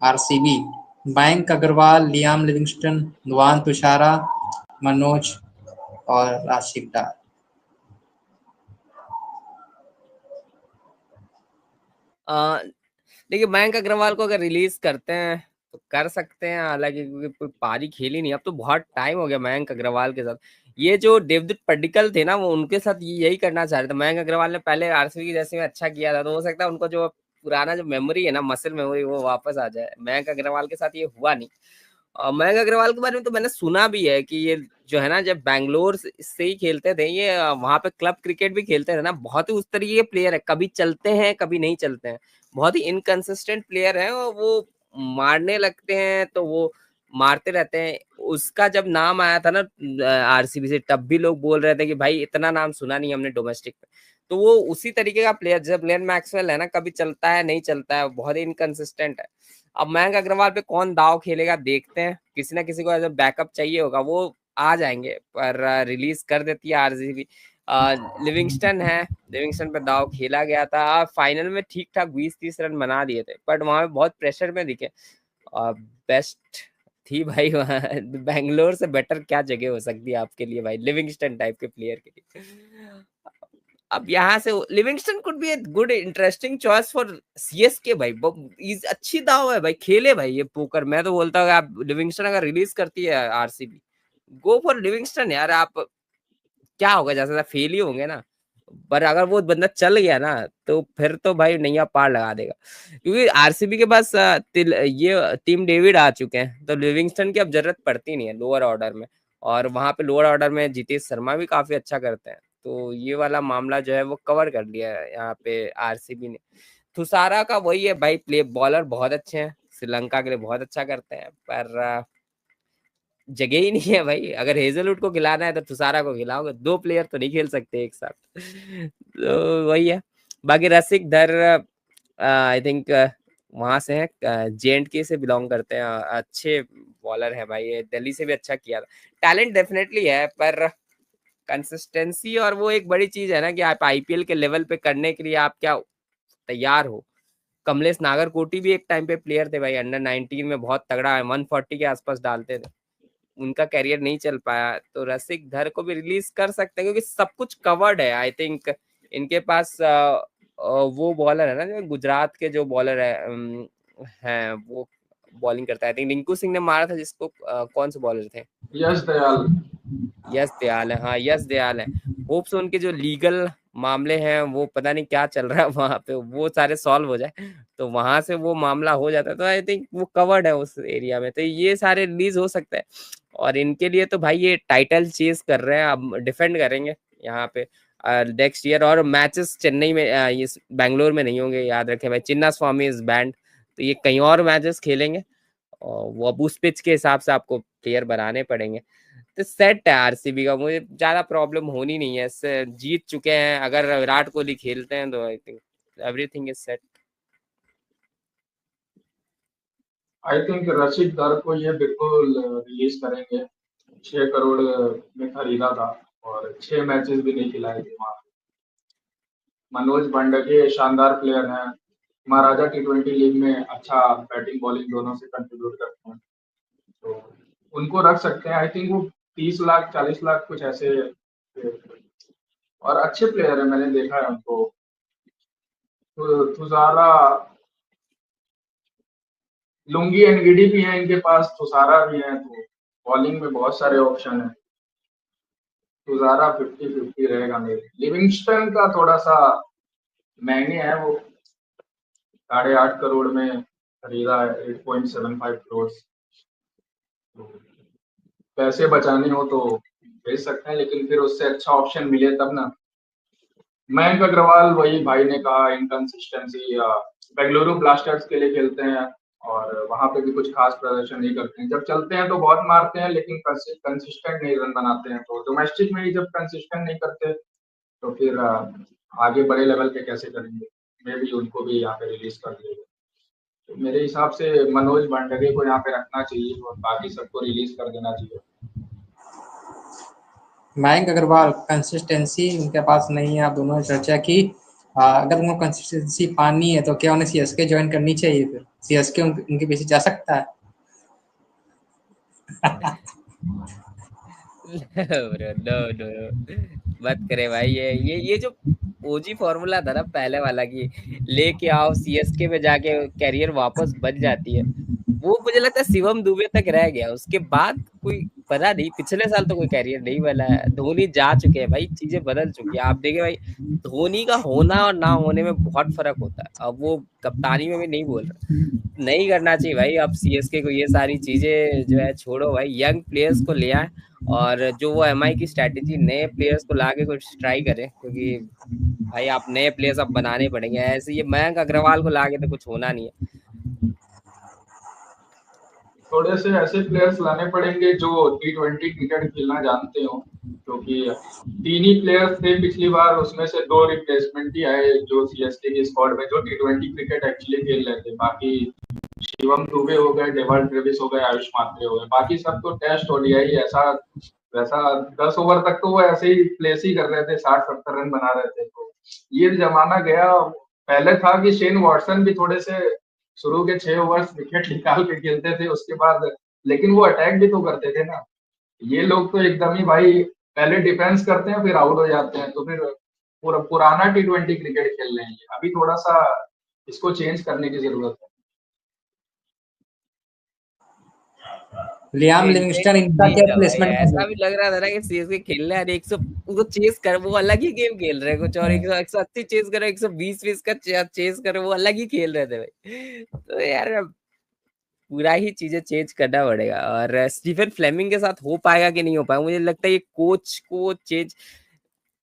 RCB Mayank Agarwal, Liam Livingstone, Nuwan Thushara, Manoj और राशिद डार। देखिए मयंक अग्रवाल को अगर रिलीज करते हैं तो कर सकते हैं, हालांकि क्योंकि कोई पारी खेली नहीं, अब तो बहुत टाइम हो गया मयंक अग्रवाल के साथ। ये जो देवदत्त पड्डीकल थे ना, वो उनके साथ यही करना चाह रहे थे। मयंक अग्रवाल ने पहले आरसीबी की जैसे में अच्छा किया था, तो हो सकता है उनको जो पुराना जो मेमोरी है ना, मसल मेमोरी, वो वापस आ जाए। मयंक अग्रवाल के साथ ये हुआ नहीं। मयंक अग्रवाल के बारे में तो मैंने सुना भी है कि ये जो है ना, जब बैंगलोर से ही खेलते थे ये, वहां पे क्लब क्रिकेट भी खेलते थे ना, बहुत ही उस तरीके के प्लेयर है, कभी चलते हैं कभी नहीं चलते हैं, बहुत ही इनकंसिस्टेंट प्लेयर है। और वो मारने लगते हैं तो वो मारते रहते हैं। उसका जब नाम आया था ना आरसीबी से, तब भी लोग बोल रहे थे कि भाई इतना नाम सुना नहीं हमने डोमेस्टिक में। तो वो उसी तरीके का प्लेयर, जब ग्लेन मैक्सवेल है ना, कभी चलता है नहीं चलता है, बहुत ही इनकंसिस्टेंट है। अब मयंक अग्रवाल पे कौन दाव खेलेगा देखते हैं, किसी ना किसी को एज बैकअप चाहिए होगा, वो आ जाएंगे, पर रिलीज कर देती है आरसीबी। लिविंगस्टन है, लिविंगस्टन पे दाव खेला गया था, फाइनल में ठीक ठाक 20-30 रन बना दिए थे, बट वहां पे बहुत प्रेशर में दिखे। बेस्ट थी भाई वहां। बैंगलोर से बेटर क्या जगह हो सकती है आपके लिए भाई, लिविंगस्टन टाइप के प्लेयर के लिए। अब यहाँ से Livingstone could be a good interesting choice for CSK भाई। अच्छी दाव है भाई, खेले भाई ये पोकर। मैं तो बोलता हूँ आप लिविंगस्टन अगर रिलीज करती है आरसीबी, गो फॉर लिविंगस्टन यार। आप क्या होगा, जैसा फेल ही होंगे ना, पर अगर वो बंदा चल गया ना, तो फिर तो भाई नैया पार लगा देगा। क्योंकि आरसीबी के पास ये टीम डेविड आ चुके हैं, तो लिविंगस्टन की अब जरूरत पड़ती नहीं है लोअर ऑर्डर में। और वहां पे लोअर ऑर्डर में जितेश शर्मा भी काफी अच्छा करते हैं, तो ये वाला मामला जो है वो कवर कर लिया है यहाँ पे आरसीबी ने। थुसारा का वही है भाई, प्ले बॉलर बहुत अच्छे हैं, श्रीलंका के लिए बहुत अच्छा करते हैं, पर जगह ही नहीं है भाई। अगर हेजलवुड को खिलाना है तो थुसारा को खिलाओगे, दो प्लेयर तो नहीं खेल सकते एक साथ। तो वही है। बाकी रसिक धर आई थिंक वहां से है, JNK से बिलोंग करते हैं, अच्छे बॉलर है भाई, ये दिल्ली से भी अच्छा किया था। टैलेंट डेफिनेटली है, पर कंसिस्टेंसी और वो एक बड़ी चीज है ना, कि आप आईपीएल के लेवल पे करने के लिए आप क्या तैयार हो। कमलेश नागरकोटी भी एक टाइम पे प्लेयर थे भाई, अंडर-19 में बहुत तगड़ा है, 140 के आसपास डालते थे, उनका कैरियर नहीं चल पाया। तो रसिक धर को भी रिलीज कर सकते हैं, क्योंकि सब कुछ कवर्ड है आई थिंक। इनके पास वो बॉलर है ना, जो गुजरात के जो बॉलर है वो बॉलिंग करता है। आई थिंक रिंकू सिंह ने मारा था जिसको, कौन से बॉलर थे? यश दयाल। यश दयाल है, हाँ यश दयाल है। होप्स उनके जो लीगल मामले हैं, वो पता नहीं क्या चल रहा है वहां पे, वो सारे सॉल्व हो जाए तो वहां से वो मामला हो जाता है, तो आई थिंक वो कवर्ड है उस एरिया में, तो ये सारे रिलीज हो सकता है। और इनके लिए तो भाई ये टाइटल चेज कर रहे हैं, अब डिफेंड करेंगे यहाँ पे नेक्स्ट ईयर। और मैचेस चेन्नई में, ये बैंगलोर में नहीं होंगे, याद रखें भाई, चिन्ना स्वामी इज बैंड, तो ये कहीं और मैचेस खेलेंगे, और वो अब उस पिच के हिसाब से आपको प्लेयर बनाने पड़ेंगे। तो सेट है आरसीबी का, मुझे ज्यादा प्रॉब्लम होनी नहीं है, इससे जीत चुके हैं। अगर विराट कोहली खेलते हैं तो I think everything is set. I think Rashid धर को ये बिल्कुल रिलीज करेंगे। 6 करोड़ में खरीदा था और 6 मैचेस भी नहीं खिलाए थे वहां। मनोज बंडगे शानदार प्लेयर हैं, महाराजा T20 लीग में अच्छा बैटिंग बॉलिंग दोनों से कंट्रीब्यूट करते हैं, तो उनको रख सकते हैं। आई थिंक वो 30 लाख 40 लाख कुछ ऐसे, और अच्छे प्लेयर है, मैंने देखा है उनको। तो थुसारा, लुंगी एनगिडी भी है इनके पास, थुसारा भी है, तो बॉलिंग में बहुत सारे ऑप्शन है। थुसारा 50-50 रहेगा मेरे। लिविंगस्टन का थोड़ा सा महंगे है, वो 8.5 करोड़ में खरीदा है, 8.75 करोड़। तो पैसे बचाने हो तो भेज सकते हैं, लेकिन फिर उससे अच्छा ऑप्शन मिले तब ना। मयंक अग्रवाल, वही भाई ने कहा, इनकंसिस्टेंसी, बेंगलुरु ब्लास्टर्स के लिए खेलते हैं और वहां पे भी कुछ खास प्रदर्शन नहीं करते हैं। जब चलते हैं तो बहुत मारते हैं, लेकिन कंसिस्टेंट नहीं रन बनाते हैं। तो डोमेस्टिक में ही जब कंसिस्टेंट नहीं करते तो फिर आगे बड़े लेवल पे कैसे करेंगे। मैं भी उनको भी यहाँ पे रिलीज कर दिया। तो मेरे हिसाब से मनोज बंडगे को यहाँ पे रखना चाहिए और बाकी सबको रिलीज कर देना चाहिए। मयंक अग्रवाल कंसिस्टेंसी उनके पास नहीं है, आप दोनों ने चर्चा की। अगर उनको कंसिस्टेंसी पानी है तो क्या उन्हें सीएसके ज्वाइन करनी चाहिए? फिर सीएसके उनके पीछे जा सकता है। ब्रो नो नो मत करे भाई। ये जो ओजी फॉर्मूला था ना पहले वाला की लेके आओ सीएसके में जाके कैरियर वापस बन जाती है, वो मुझे लगता है शिवम दुबे तक रह गया। उसके बाद कोई पता नहीं, पिछले साल तो कोई कैरियर नहीं बना है। धोनी जा चुके हैं भाई, चीजें बदल चुकी है। आप देखे भाई, धोनी का होना और ना होने में बहुत फर्क होता है। अब वो कप्तानी में भी नहीं बोल रहा, नहीं करना चाहिए भाई। अब सीएसके को ये सारी चीजें जो है छोड़ो भाई, यंग प्लेयर्स को ले आए और जो वो एमआई की स्ट्रैटेजी नए प्लेयर्स को लाके कुछ ट्राई करें, क्योंकि भाई आप नए प्लेयर्स अब बनाने पड़ेंगे। ऐसे ये मयंक अग्रवाल को लाके तो कुछ होना नहीं है। थोड़े से ऐसे प्लेयर्स लाने पड़ेंगे जो T20 क्रिकेट खेलना जानते हो, क्योंकि 3 ही प्लेयर्स थे पिछली बार, उसमें से 2 रिप्लेसमेंट ही आए जो सीएसके की स्क्वाड में जो T20 क्रिकेट एक्चुअली खेल रहे थे। बाकी शिवम दुबे हो गए, डेवाल ट्रेविस हो गए, आयुष मात्रे हो गए, बाकी सब तो टेस्ट ओडीआई ऐसा वैसा 10 ओवर तक तो वो ऐसे ही प्लेस ही कर रहे थे, 60-70 रन बना रहे थे। तो ये जमाना गया। पहले था कि शेन वॉटसन भी थोड़े से शुरू के 6 ओवर्स विकेट निकाल के खेलते थे, उसके बाद लेकिन वो अटैक भी तो करते थे ना। ये लोग तो एकदम ही भाई पहले डिफेंस करते हैं फिर आउट हो जाते हैं, तो फिर पुराना T20 क्रिकेट खेल रहे हैं। अभी थोड़ा सा इसको चेंज करने की जरूरत है। लियाम लिविंगस्टन इनका नहीं क्या था भाई, प्लेसमेंट ऐसा भी लग रहा था ना कि सीएसके खेल रहे हैं 100 उनको चेस कर, वो अलग ही गेम खेल रहे हैं कुछ, और 180 चेस कर रहे, 120 का चेस कर रहे, वो अलग ही खेल रहे थे भाई। तो यार पूरा ही चीजें चेंज करना पड़ेगा। और स्टीफन फ्लेमिंग के साथ हो पाएगा कि नहीं हो पाएगा, मुझे लगता है ये कोच को चेंज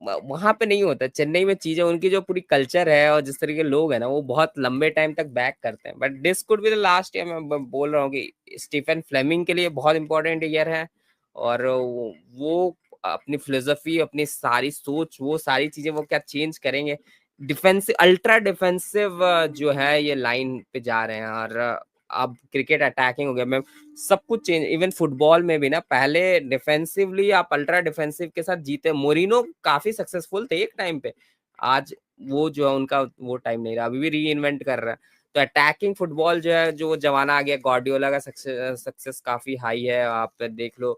वहां पे नहीं होता। चेन्नई में चीजें उनकी जो पूरी कल्चर है और जिस तरीके के लोग हैं ना, वो बहुत लंबे टाइम तक बैक करते हैं। But this could be the last year. मैं बोल रहा हूँ कि स्टीफन फ्लेमिंग के लिए बहुत इंपॉर्टेंट ईयर है, और वो अपनी फिलोसफी, अपनी सारी सोच, वो सारी चीजें वो क्या चेंज करेंगे। डिफेंसिव, अल्ट्रा डिफेंसिव जो है ये लाइन पे जा रहे हैं, और अब क्रिकेट अटैकिंग हो गया। मैं सब कुछ चेंज, इवन फुटबॉल में भी ना, पहले डिफेंसिवली आप अल्ट्रा डिफेंसिव के साथ जीते। मोरिनो काफी सक्सेसफुल थे एक टाइम पे, आज वो जो है उनका वो टाइम नहीं रहा, अभी भी री इन्वेंट कर रहा है। तो अटैकिंग फुटबॉल जो है, जो जमाना आ गया, गार्डियोला का सक्सेस काफी हाई है। आप देख लो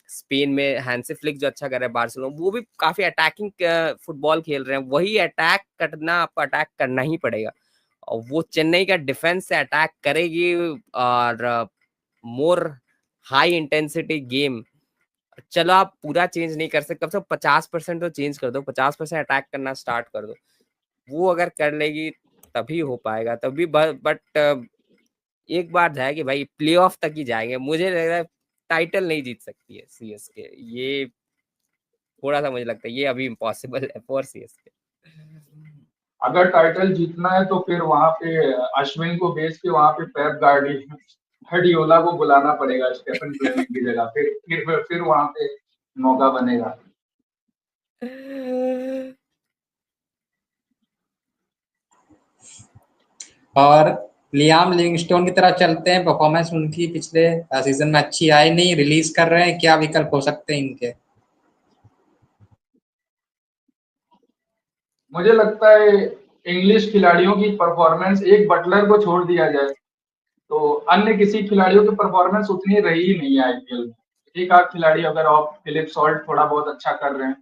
स्पेन में हैंसी फ्लिक जो अच्छा कर रहा है, बार्सिलोना, वो भी काफी अटैकिंग फुटबॉल खेल रहे हैं। वही अटैक करना, आपको अटैक करना ही पड़ेगा, और वो चेन्नई का डिफेंस से अटैक करेगी, और मोर हाई इंटेंसिटी गेम। चलो आप पूरा चेंज नहीं कर सकते, कम से कम 50% तो चेंज कर दो, 50% अटैक करना स्टार्ट कर दो। वो अगर कर लेगी तभी हो पाएगा, तभी। बट एक बात है कि भाई प्लेऑफ तक ही जाएंगे। मुझे लग रहा है टाइटल नहीं जीत सकती है सीएसके, ये थोड़ा सा मुझे लगता है ये अभी इम्पॉसिबल है फॉर सीएसके। अगर टाइटल जीतना है तो फिर वहां पे अश्विन को भेज के वहां पे पेप गार्डियोला को बुलाना पड़ेगा स्टेफन फ्लेमिंग की जगह। फिर वहां पे मौका बनेगा। और लियाम लिविंगस्टोन की तरफ चलते हैं। परफॉर्मेंस उनकी पिछले सीजन में अच्छी आई नहीं, रिलीज कर रहे हैं, क्या विकल्प हो सकते हैं इनके? मुझे लगता है इंग्लिश खिलाड़ियों की परफॉर्मेंस, एक बटलर को छोड़ दिया जाए तो अन्य किसी खिलाड़ियों की परफॉर्मेंस उतनी रही ही नहीं है आईपीएल में। एक आध खिलाड़ी अगर ऑफ फिलिप सॉल्ट थोड़ा बहुत अच्छा कर रहे हैं,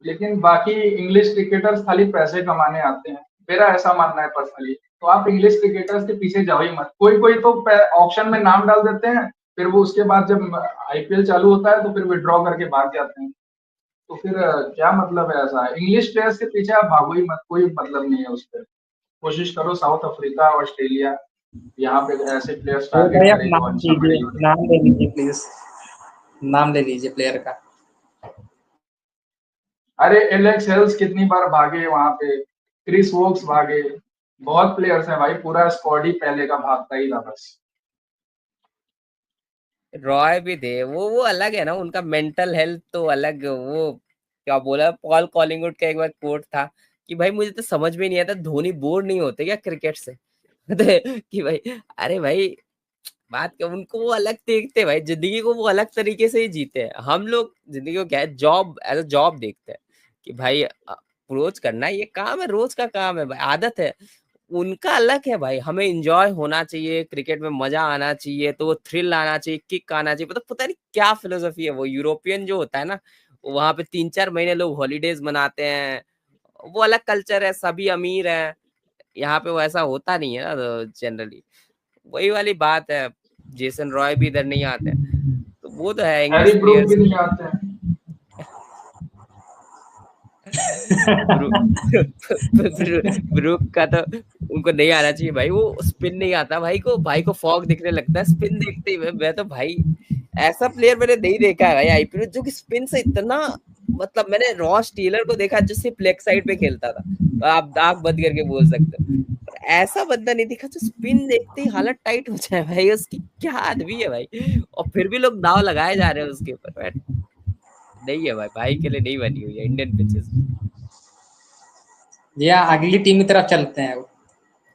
लेकिन बाकी इंग्लिश क्रिकेटर्स खाली पैसे कमाने आते हैं, मेरा ऐसा मानना है पर्सनली। तो आप इंग्लिश क्रिकेटर्स के पीछे जाओ ही मत। कोई कोई तो ऑप्शन में नाम डाल देते हैं, फिर वो उसके बाद जब आईपीएल चालू होता है तो फिर विड्रॉ करके भाग जाते हैं। तो फिर क्या मतलब है ऐसा? इंग्लिश प्लेयर्स के पीछे आप भागो ही मत, कोई मतलब नहीं है उस पर। कोशिश करो साउथ अफ्रीका, ऑस्ट्रेलिया, यहाँ पे ऐसे प्लेयर्स तो टारगेट भाई आप करें जो नाम अच्छा लीजिए, प्लेयर। नाम ले लीजिए प्लीज, नाम ले लीजिए प्लेयर का। अरे एलेक्स हेल्स कितनी बार भागे वहां पे, क्रिस वोक्स भागे, बहुत प्लेयर्स हैं भाई, पूरा स्क्वाड ही पहले का भागता ही था बस। रॉय भी थे, वो अलग है ना, उनका मेंटल हेल्थ तो अलग। वो क्या बोला, पॉल कॉलिंगवुड का एक बार कोट था कि भाई मुझे तो समझ में नहीं आता धोनी बोर नहीं होते क्या क्रिकेट से। कि भाई, अरे भाई बात क्या, उनको वो अलग देखते हैं भाई, जिंदगी को वो अलग तरीके से ही जीते हैं। हम लोग जिंदगी को क्या है, जॉब एज अ जॉब देखते हैं कि भाई अप्रोच करना ये काम है, रोज का काम है भाई, आदत है। उनका अलग है भाई, हमें एंजॉय होना चाहिए, क्रिकेट में मजा आना चाहिए, तो वो थ्रिल आना चाहिए, किक आना चाहिए, मतलब पता नहीं क्या फिलोसफी है वो यूरोपियन जो होता है ना, वहां पे 3-4 महीने लोग हॉलीडेज मनाते हैं, वो अलग कल्चर है, सभी अमीर है, यहाँ पे वैसा होता नहीं है ना जनरली, वही वाली बात है। जेसन रॉय भी इधर नहीं आते हैं, तो वो तो है हैरी इंग्लिश ब्रूक भी प्लेयर्स। नहीं आते हैं। ब्रूक का तो उनको नहीं आना चाहिए भाई, वो स्पिन नहीं आता भाई को फॉग दिखने लगता है स्पिन देखते ही। मैं तो भाई ऐसा प्लेयर मैंने नहीं देखा है भाई आईपीएल जो कि स्पिन से इतना, मतलब मैंने रॉस टेलर को देखा जो सिर्फ लेग साइड पे खेलता था, तो आप आंख बंद करके बोल सकते हो, पर ऐसा बंदा नहीं दिखा जो स्पिन देखते ही हालत टाइट हो जाए भाई, उसकी क्या आदमी है भाई, और फिर भी लोग दाव लगाए जा रहे हैं उसके ऊपर। नहीं है भाई के लिए नहीं बनी हुई है इंडियन पिचेस। या अगली टीम की तरफ चलते हैं।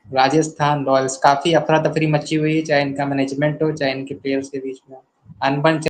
राजस्थान रॉयल्स, काफी अफरा तफरी मची हुई है, चाहे इनका मैनेजमेंट हो चाहे इनके प्लेयर्स के बीच में अनबन